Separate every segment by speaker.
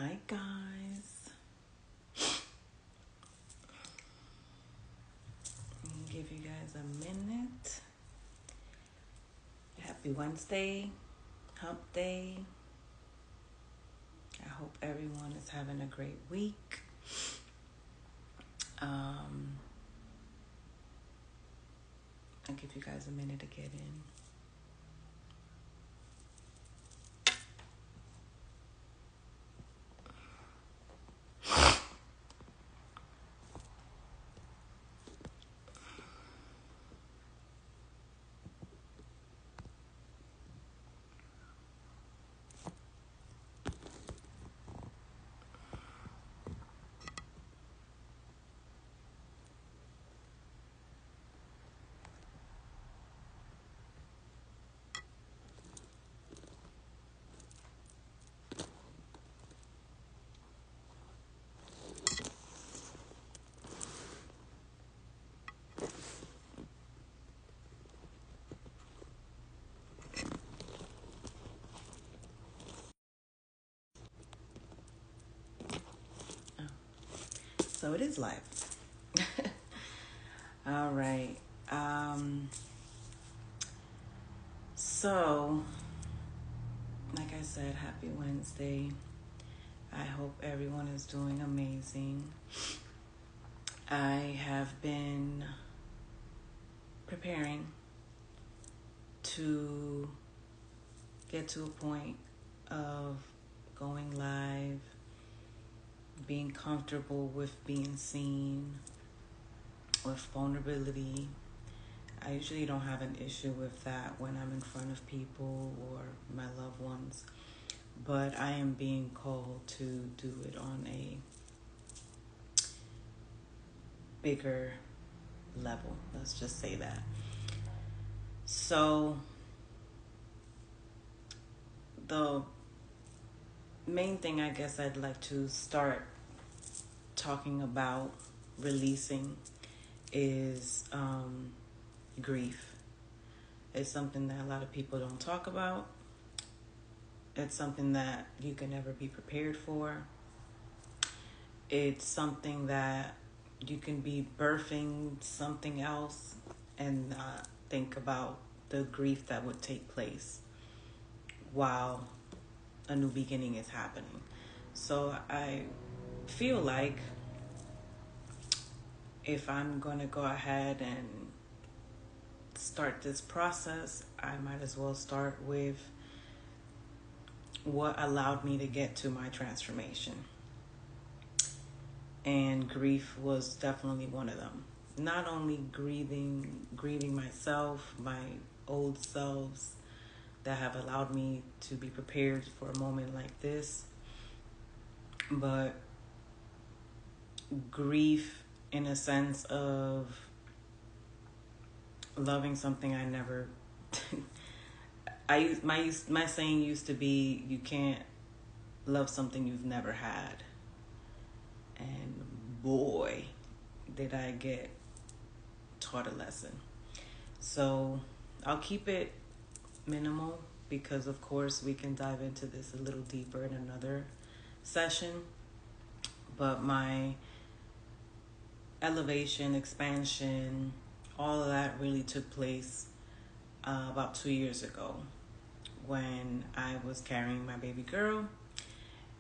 Speaker 1: Hi, guys. Let me give you guys a minute. Happy Wednesday, hump day. I hope everyone is having a great week. I'll give you guys a minute to get in. So it is live. All right. So, like I said, happy Wednesday. I hope everyone is doing amazing. I have been preparing to get to a point of going live, being comfortable with being seen, with vulnerability. I usually don't have an issue with that when I'm in front of people or my loved ones, but I am being called to do it on a bigger level. Let's just say that. So the main thing I guess I'd like to start talking about releasing is grief. It's something that a lot of people don't talk about. It's something that you can never be prepared for. It's something that you can be birthing something else and not think about the grief that would take place while a new beginning is happening. So I feel like if I'm going to go ahead and start this process, I might as well start with what allowed me to get to my transformation. And grief was definitely one of them. Not only grieving myself, my old selves that have allowed me to be prepared for a moment like this, but grief in a sense of loving something I never my saying used to be, you can't love something you've never had. And boy, did I get taught a lesson. So I'll keep it minimal because, of course, we can dive into this a little deeper in another session. But my elevation, expansion, all of that really took place about 2 years ago when I was carrying my baby girl.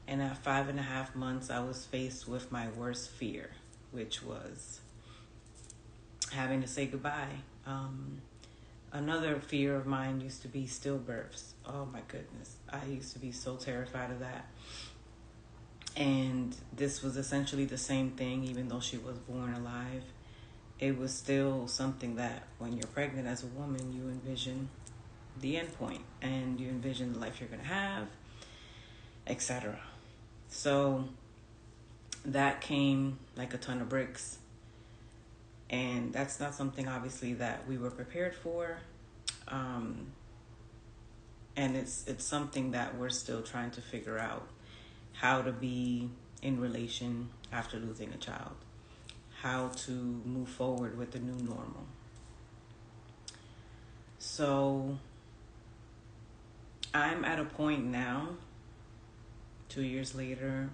Speaker 1: And at 5.5 months, I was faced with my worst fear, which was having to say goodbye. Another fear of mine used to be stillbirths. Oh my goodness. I used to be so terrified of that. And this was essentially the same thing, even though she was born alive. It was still something that when you're pregnant as a woman, you envision the end point and you envision the life you're going to have, etc. So that came like a ton of bricks. And that's not something, obviously, that we were prepared for. And it's something that we're still trying to figure out how to be in relation after losing a child, how to move forward with the new normal. So I'm at a point now 2 years later,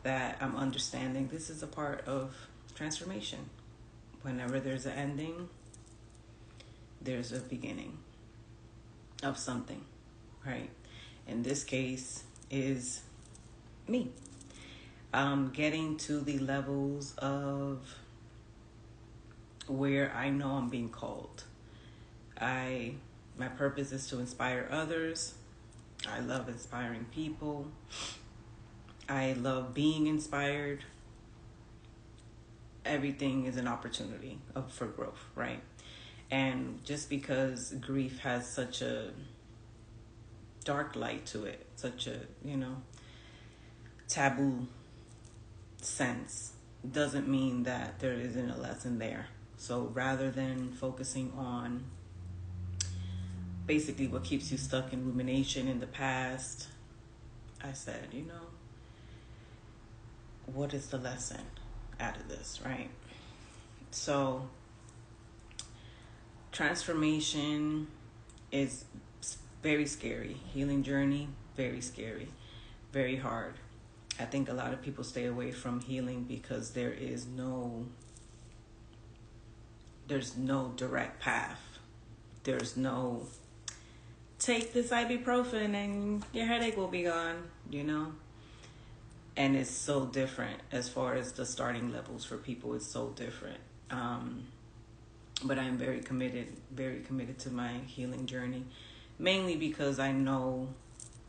Speaker 1: that I'm understanding this is a part of transformation. Whenever there's an ending, there's a beginning of something, right? In this case is me. Getting to the levels of where I know I'm being called. My purpose is to inspire others. I love inspiring people. I love being inspired. Everything is an opportunity for growth, right? And just because grief has such a dark light to it, such a, taboo sense, doesn't mean that there isn't a lesson there. So rather than focusing on basically what keeps you stuck in rumination in the past, I said, what is the lesson out of this, right? So transformation is very scary. Healing journey, very scary, very hard. I think a lot of people stay away from healing because there's no direct path. There's no take this ibuprofen and your headache will be gone, And it's so different as far as the starting levels for people. It's so different. But I'm very committed to my healing journey, mainly because I know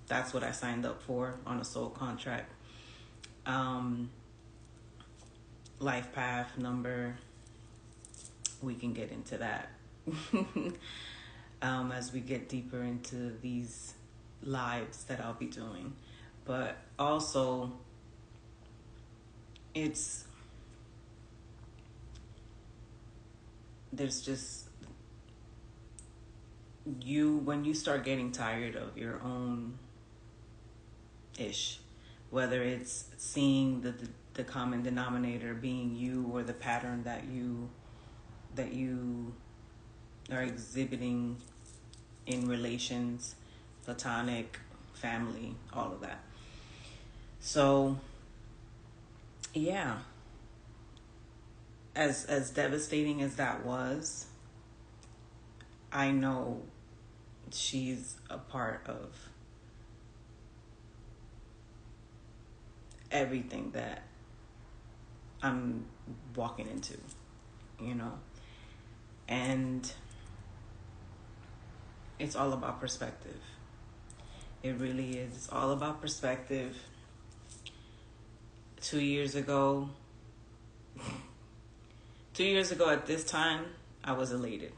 Speaker 1: that's what I signed up for on a soul contract. Life path number, we can get into that as we get deeper into these lives that I'll be doing. But also, there's just when you start getting tired of your own ish, whether it's seeing the common denominator being you, or the pattern that you are exhibiting in relations, platonic, family, all of that. So yeah, as devastating as that was, I know she's a part of everything that I'm walking into, and it's all about perspective. It really is. It's all about perspective. 2 years ago at this time, I was elated.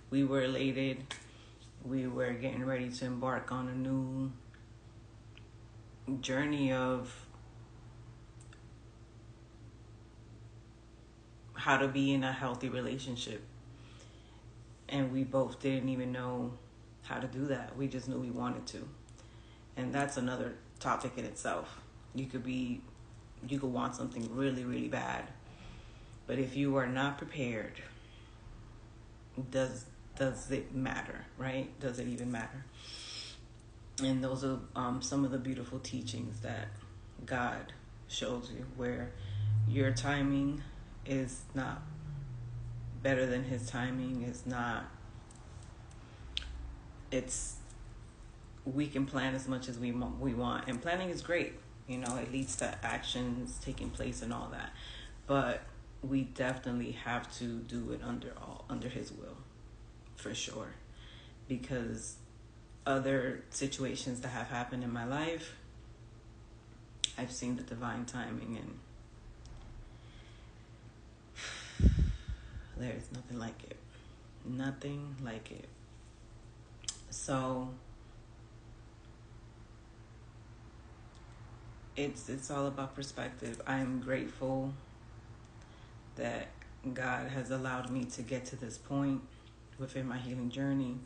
Speaker 1: We were elated. We were getting ready to embark on a new journey of how to be in a healthy relationship. And we both didn't even know how to do that. We just knew we wanted to. And that's another topic in itself. You could want something really, really bad. But if you are not prepared, does it matter, right? Does it even matter? And those are some of the beautiful teachings that God shows you, where your timing is not better than his timing. We can plan as much as we want, and planning is great. It leads to actions taking place and all that. But we definitely have to do it under his will, for sure. Because other situations that have happened in my life, I've seen the divine timing, and there's nothing like it. Nothing like it. So it's all about perspective. I am grateful that God has allowed me to get to this point within my healing journey,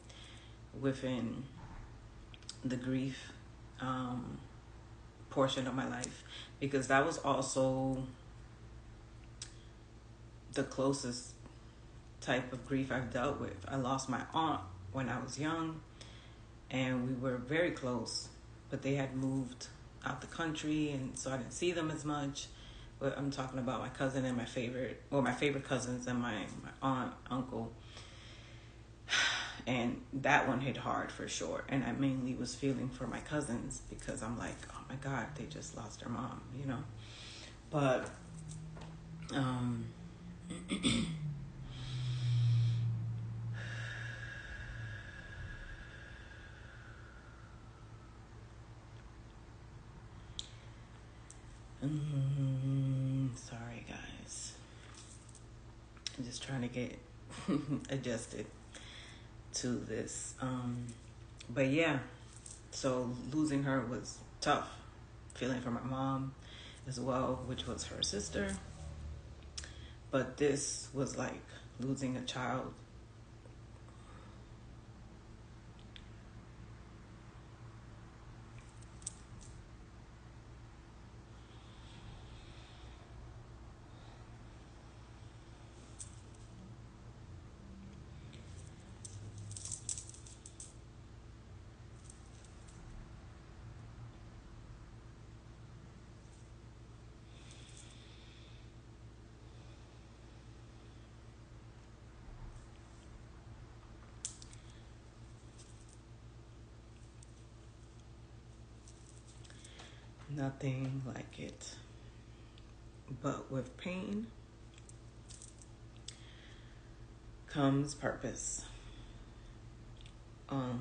Speaker 1: within the grief portion of my life, because that was also the closest type of grief I've dealt with. I lost my aunt when I was young, and we were very close. but they had moved out the country, and so I didn't see them as much. But I'm talking about my cousin and my favorite cousins and my aunt, uncle. And that one hit hard for sure. And I mainly was feeling for my cousins because I'm like, oh my God, they just lost their mom, you know? But, sorry guys. I'm just trying to get adjusted to this. But yeah, so losing her was tough. Feeling for my mom as well, which was her sister. But this was like losing a child. Nothing like it. But with pain comes purpose. I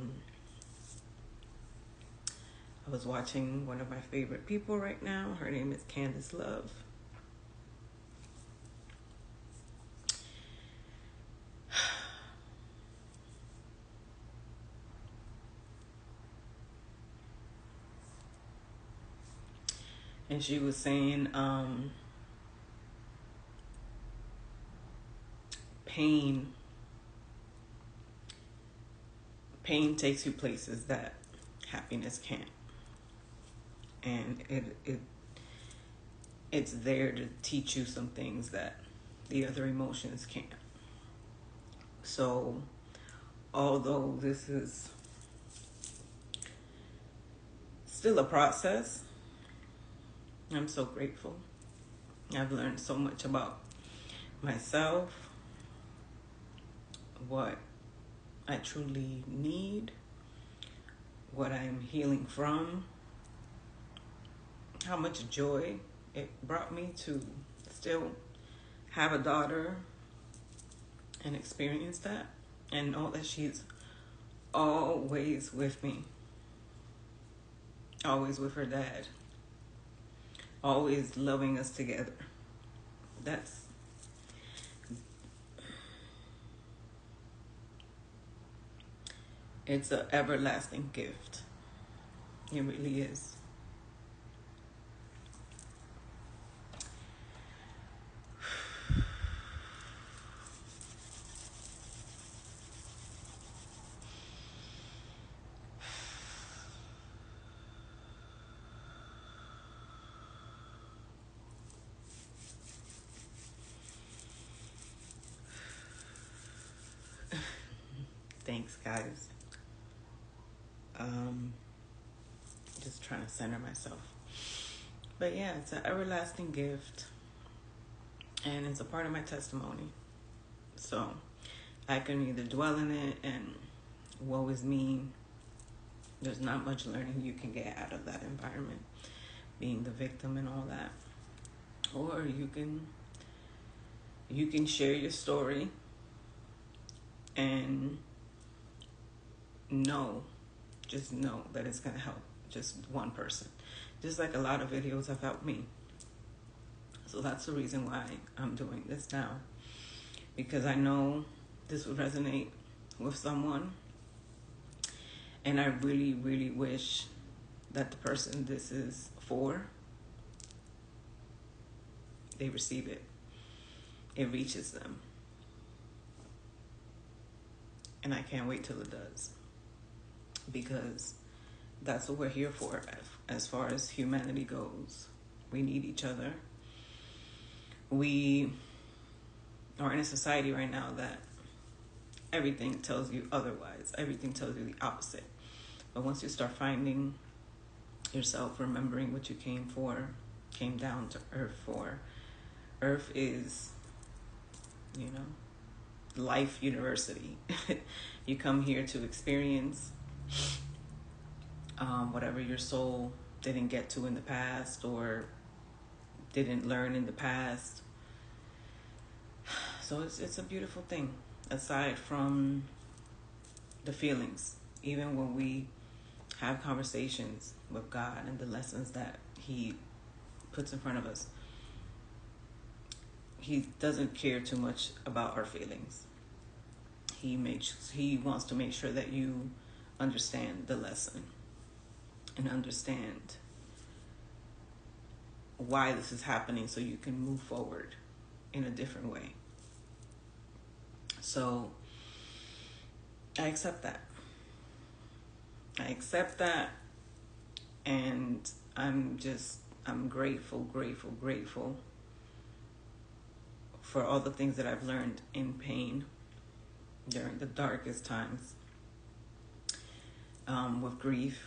Speaker 1: was watching one of my favorite people right now. Her name is Candace Love. And she was saying, pain takes you places that happiness can't. And it's there to teach you some things that the other emotions can't. So, although this is still a process, I'm so grateful. I've learned so much about myself, what I truly need, what I'm healing from, how much joy it brought me to still have a daughter and experience that, and know that she's always with me, always with her dad, always loving us together. It's an everlasting gift. It really is. Thanks, guys. Just trying to center myself. But yeah, it's an everlasting gift. And it's a part of my testimony. So I can either dwell in it and woe is me. There's not much learning you can get out of that environment, being the victim and all that. Or you can share your story and just know that it's going to help just one person. Just like a lot of videos have helped me. So that's the reason why I'm doing this now. Because I know this would resonate with someone. And I really, really wish that the person this is for, they receive it. It reaches them. And I can't wait till it does. Because that's what we're here for as far as humanity goes. We need each other. We are in a society right now that everything tells you otherwise. Everything tells you the opposite. But once you start finding yourself, remembering what you came down to earth for. Earth is, you know, life university. You come here to experience whatever your soul didn't get to in the past or didn't learn in the past. So it's a beautiful thing. Aside from the feelings, even when we have conversations with God and the lessons that He puts in front of us, He doesn't care too much about our feelings. He wants to make sure that you understand the lesson and understand why this is happening so you can move forward in a different way. So I accept that. And I'm grateful for all the things that I've learned in pain during the darkest times, with grief,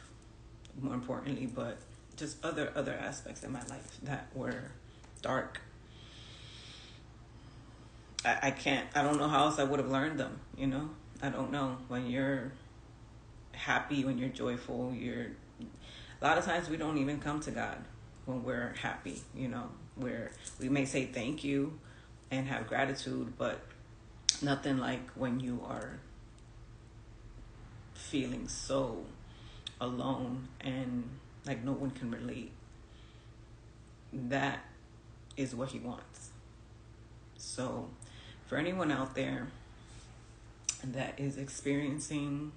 Speaker 1: more importantly, but just other aspects in my life that were dark. I don't know how else I would have learned them, you know? I don't know. When you're happy, when you're joyful, a lot of times we don't even come to God when we're happy, you know, where we may say thank you and have gratitude, but nothing like when you are feeling so alone and like no one can relate. That is what He wants. So for anyone out there that is experiencing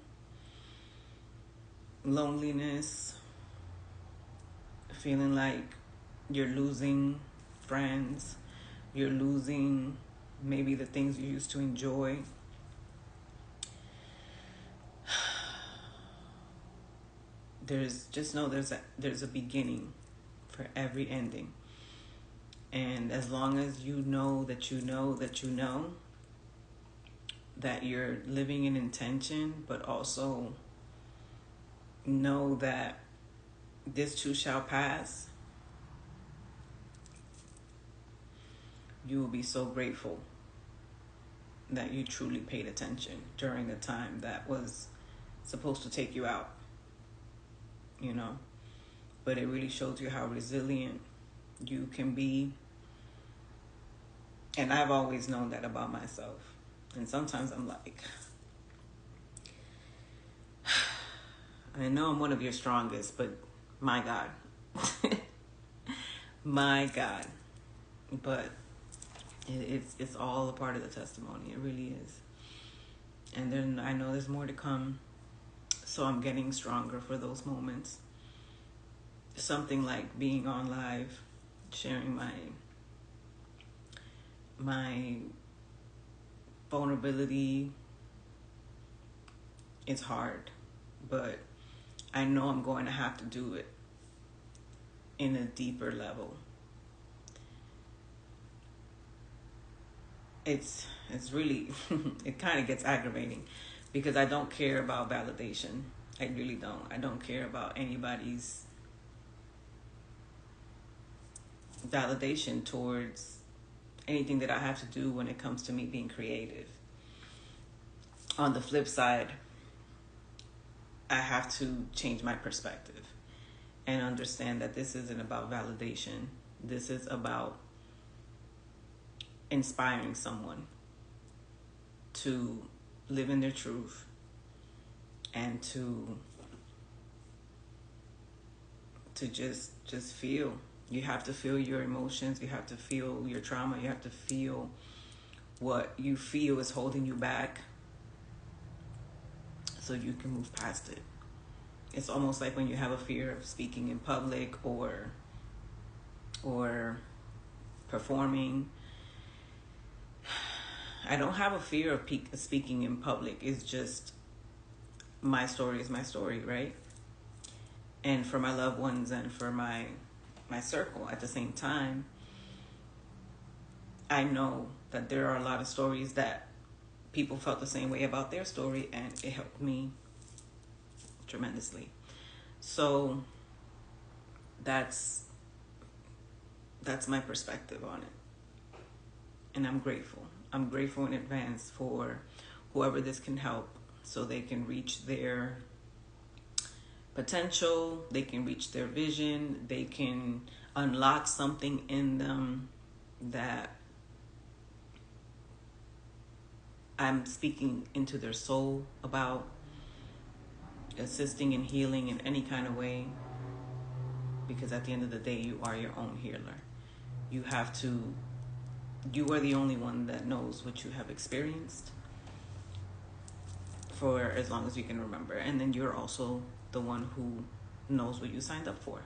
Speaker 1: loneliness, feeling like you're losing friends, you're losing maybe the things you used to enjoy, there's a beginning for every ending. And as long as you know that you know that you know that you're living in intention, but also know that this too shall pass, you will be so grateful that you truly paid attention during a time that was supposed to take you out, you know. But it really shows you how resilient you can be. And I've always known that about myself. And sometimes I'm like, I know I'm one of your strongest, but my God. My God. But it's all a part of the testimony. It really is. And then I know there's more to come. So I'm getting stronger for those moments. Something like being on live, sharing my vulnerability. It's hard, but I know I'm going to have to do it in a deeper level. It's really, it kind of gets aggravating because I don't care about validation. I really don't. I don't care about anybody's validation towards anything that I have to do when it comes to me being creative. On the flip side, I have to change my perspective and understand that this isn't about validation. This is about inspiring someone to live in their truth and to just feel. You have to feel your emotions. You have to feel your trauma. You have to feel what you feel is holding you back so you can move past it. It's almost like when you have a fear of speaking in public or performing. I don't have a fear of speaking in public. It's just my story is my story, right? And for my loved ones and for my circle at the same time, I know that there are a lot of stories that people felt the same way about their story, and it helped me tremendously. So that's my perspective on it. And I'm grateful. I'm grateful in advance for whoever this can help, so they can reach their potential, they can reach their vision, they can unlock something in them that I'm speaking into their soul about, assisting and healing in any kind of way. Because at the end of the day, you are your own healer. You are the only one that knows what you have experienced for as long as you can remember. And then you're also the one who knows what you signed up for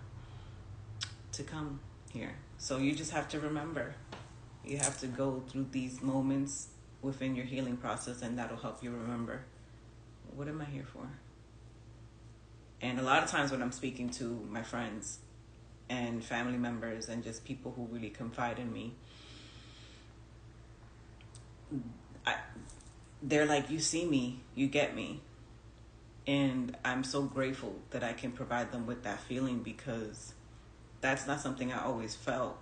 Speaker 1: to come here. So you just have to remember. You have to go through these moments within your healing process, and that'll help you remember, what am I here for? And a lot of times when I'm speaking to my friends and family members and just people who really confide in me, they're like, you see me, you get me. And I'm so grateful that I can provide them with that feeling, because that's not something I always felt.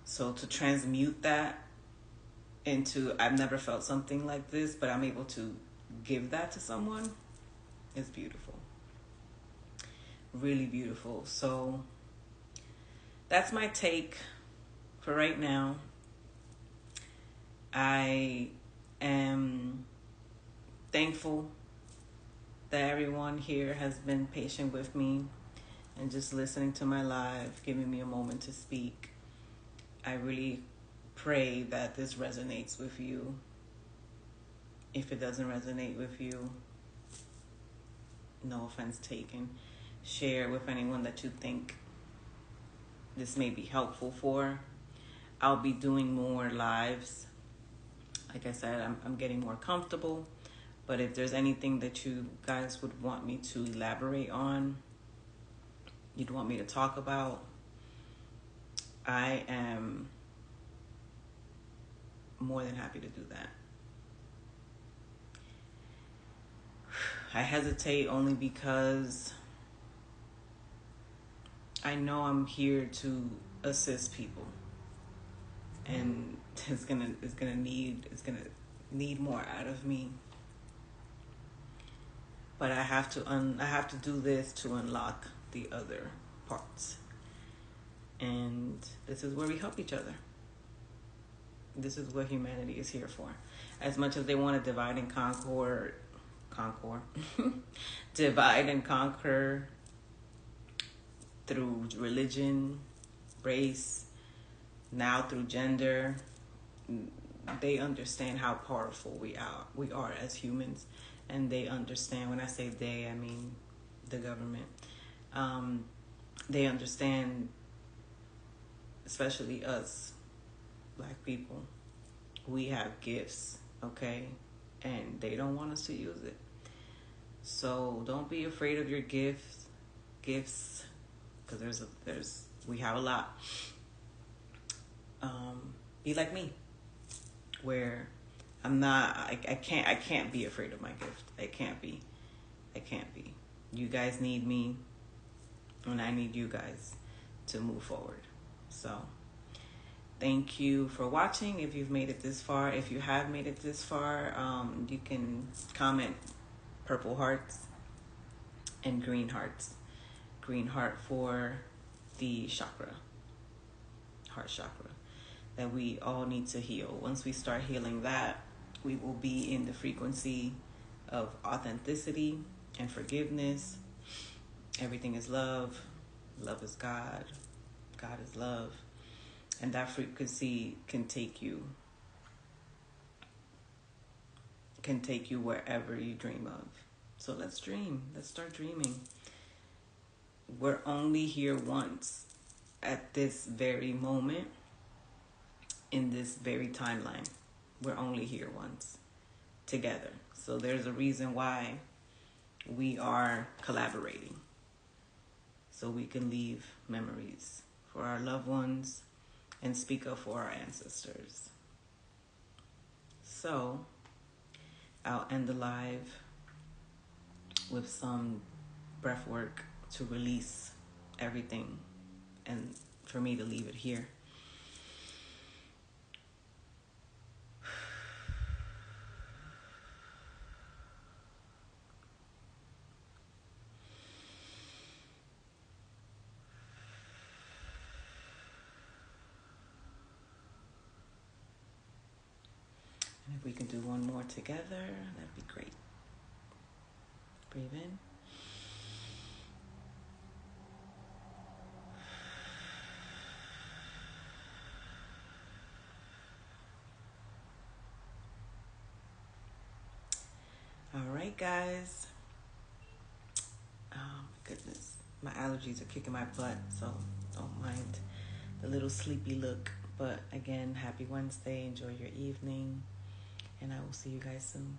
Speaker 1: So to transmute that into, I've never felt something like this, but I'm able to give that to someone, is beautiful. Really beautiful. So that's my take for right now. I am thankful that everyone here has been patient with me and just listening to my live, giving me a moment to speak. I really pray that this resonates with you. If it doesn't resonate with you, no offense taken. Share with anyone that you think this may be helpful for. I'll be doing more lives. Like I said, I'm getting more comfortable. But if there's anything that you guys would want me to elaborate on, you'd want me to talk about, I am more than happy to do that. I hesitate only because I know I'm here to assist people, and it's gonna need more out of me. But I have to do this to unlock the other parts. And this is where we help each other. This is what humanity is here for. As much as they want to divide and conquer, divide and conquer through religion, race, now through gender, they understand how powerful we are as humans. And they understand, when I say they, I mean the government. They understand, especially us, Black people, we have gifts, okay? And they don't want us to use it. So don't be afraid of your gifts, because we have a lot. Be like me, where I can't be afraid of my gift. I can't be. You guys need me, and I need you guys to move forward. So thank you for watching. If you've made it this far, if you have made it this far, you can comment purple hearts and green hearts. Green heart for the chakra, heart chakra, that we all need to heal. Once we start healing that, we will be in the frequency of authenticity and forgiveness. Everything is love. Love is God. God is love. And that frequency can take you wherever you dream of. So let's dream. Let's start dreaming. We're only here once at this very moment, in this very timeline. We're only here once together. So there's a reason why we are collaborating. So we can leave memories for our loved ones and speak up for our ancestors. So I'll end the live with some breath work to release everything and for me to leave it here. And if we can do one more together, that'd be great. Breathe in. All right, guys. Oh, goodness. My allergies are kicking my butt, so don't mind the little sleepy look. But again, happy Wednesday. Enjoy your evening. And I will see you guys soon.